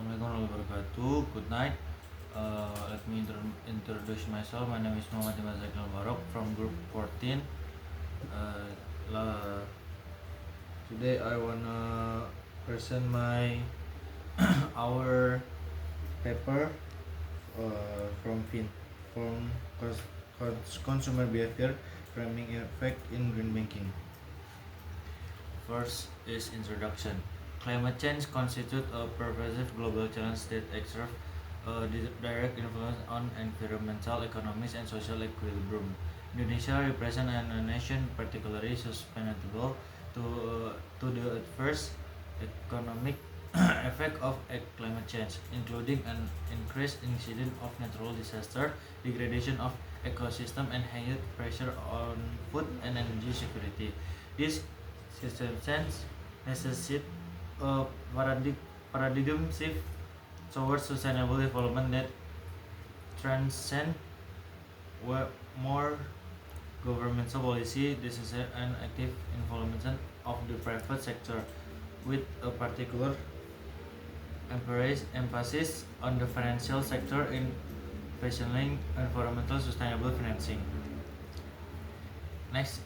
Assalamualaikum warahmatullahi wabarakatuh. Good night. Let me introduce myself. My name is Muhammad Imam Zainal Barok from Group 14. Today I wanna present my our paper from consumer behavior framing effect in green banking. First is introduction. Climate change constitutes a pervasive global challenge that exerts a direct influence on environmental, economic, and social equilibrium. Indonesia represents a nation particularly susceptible to the adverse economic effect of climate change, including an increased incidence of natural disaster, degradation of ecosystem, and heightened pressure on food and energy security. This circumstance necessitate a paradigm shift towards sustainable development that transcends more governmental policy decision and active involvement of the private sector, with a particular emphasis on the financial sector in facilitating environmental sustainable financing. Next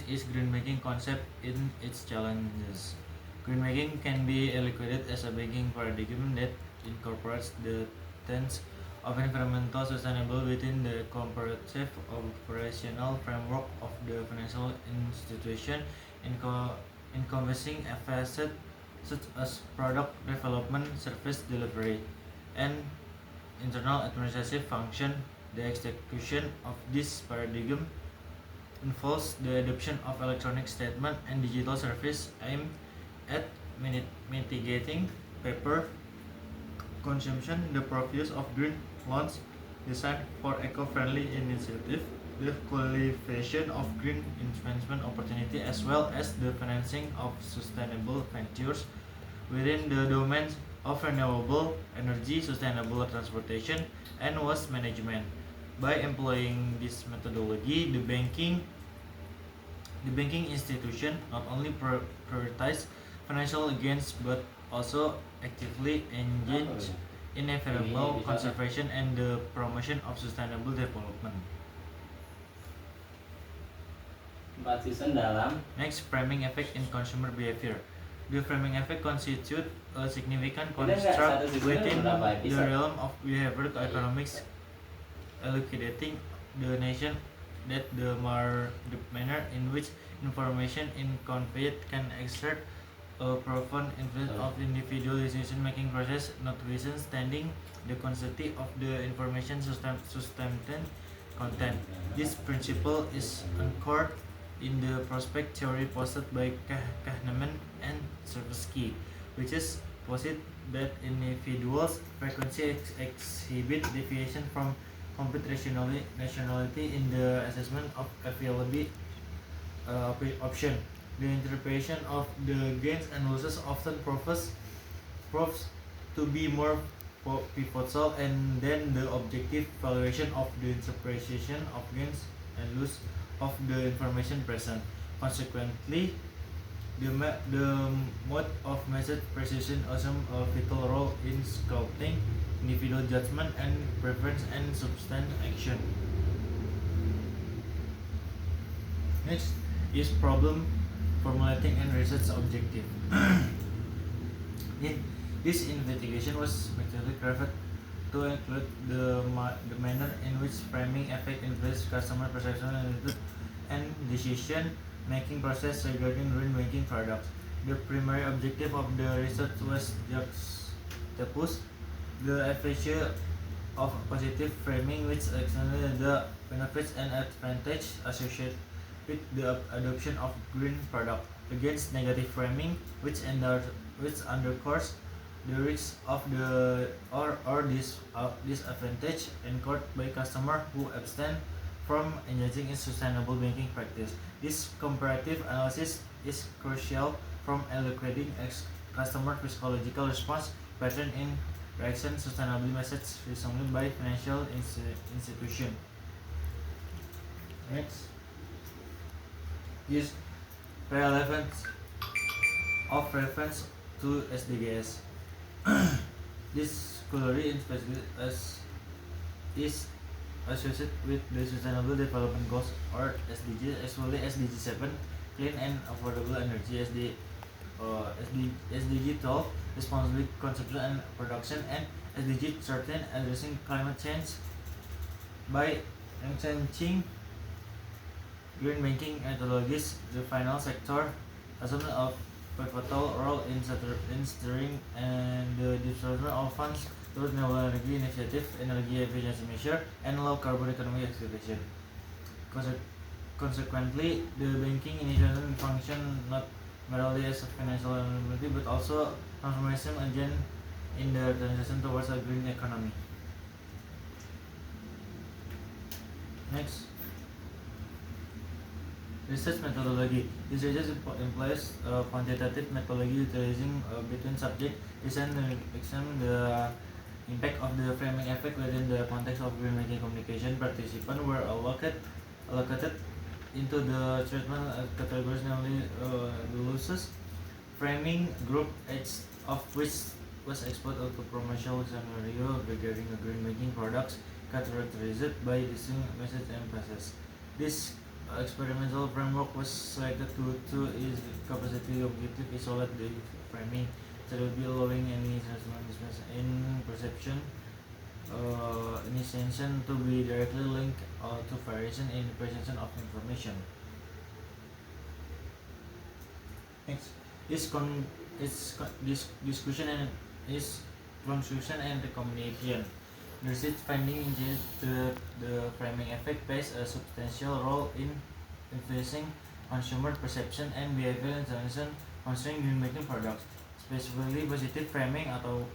is green banking concept in its challenges. Green banking can be equated as a banking paradigm that incorporates the tenets of environmental sustainability within the comprehensive operational framework of the financial institution, encompassing facets such as product development, service delivery, and internal administrative function. The execution of this paradigm involves the adoption of electronic statement and digital service aimed at mitigating paper consumption, the provision of green loans designed for eco-friendly initiatives, the cultivation of green investment opportunity, as well as the financing of sustainable ventures within the domains of renewable energy, sustainable transportation, and waste management. By employing this methodology, the banking institution not only prioritize financial gains but also actively engage in environmental conservation and the promotion of sustainable development. Next, framing effect in consumer behavior. The framing effect constitutes a significant construct within the realm of behavioral economics, elucidating the nation that the manner in which information is conveyed can exert a profound influence of individual decision-making process, notwithstanding the consistency of the information substantive content. This principle is anchored in the prospect theory posted by Kahneman and Tversky, which is posit that individuals frequently exhibit deviation from complete rationality in the assessment of available option. The interpretation of the gains and losses often proves to be more pivotal and then the objective valuation of the interpretation of gains and loss of the information present. Consequently, the mode of method precision assumes a vital role in sculpting individual judgment and preference and substantive action. Next is problem formulating and research objective. This investigation was meticulously crafted to include the manner in which framing effect influences customer perception and decision making process regarding green banking products. The primary objective of the research was juxtapose the efficacy of positive framing, which extended the benefits and advantages associated with the adoption of green product, against negative framing, which underscores the risks of the or disadvantage incurred by customers who abstain from engaging in sustainable banking practice. This comparative analysis is crucial from elucidating customer psychological response pattern in reaction sustainability message received by financial institution. Next is relevance of reference to SDGs. This category is associated with the Sustainable Development Goals or SDGs, especially SDG 7, clean and affordable energy, SDG 12, responsible consumption and production, and SDG 13, addressing climate change by enhancing green banking methodologies. The final sector assumes a pivotal role in steering and the distribution of funds through renewable energy initiative, energy efficiency measure, and low carbon economy expectation. Consequently, the banking institution function not merely as a financial liability but also transformation agent in the transition towards a green economy. Next, research methodology. This research employs quantitative methodology utilizing between subject examine the impact of the framing effect within the context of green banking communication. Participants were allocated into the treatment categories, namely the losses framing group, each of which was exposed to promotional scenario regarding the green banking products characterized by distinct message and emphasis. This experimental framework was selected to its capacity objective isolate the framing, so it will be allowing any difference in perception initiation to be directly linked to variation in presentation of information. Next, this discussion and is conclusion and recommendation. The research finding indicates the framing effect plays a substantial role in influencing consumer perception and behavior intervention concerning green banking products. Specifically, positive framing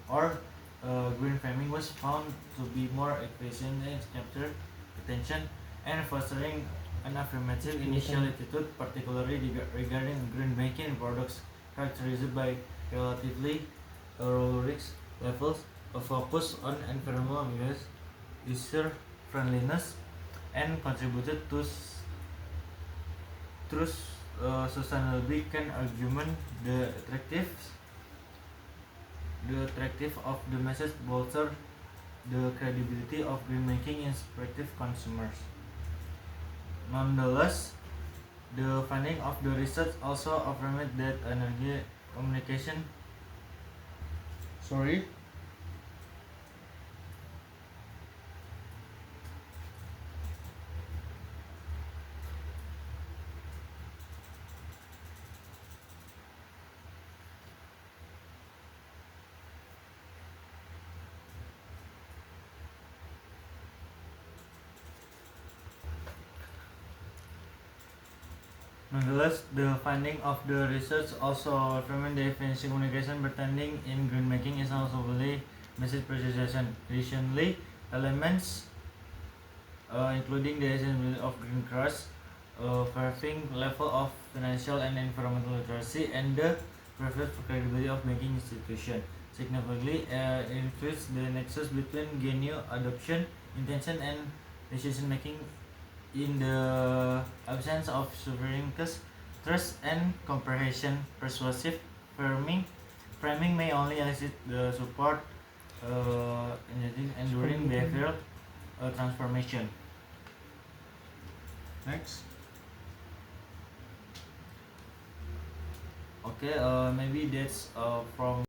or green framing was found to be more efficient in capturing attention and fostering an affirmative initial attitude, particularly regarding green banking products characterized by relatively low risk levels, a focus on environmental user friendliness, and contributed to sustainability. Can argument the attractive of the message bolster the credibility of green banking in prospective consumers. Nonetheless, the finding of the research also affirmed that energy communication Nonetheless, the finding of the research also affirmed the efficiency communication pretending in green banking is also fully message precisation. Additionally, elements including the essentiality of green trust, varying level of financial and environmental literacy, and the preferred credibility of banking institution significantly influence the nexus between genuine adoption, intention, and decision making. In the absence of sovereign trust and comprehension, persuasive framing may only elicit the support in enduring behavioral transformation. Next. Okay, maybe that's from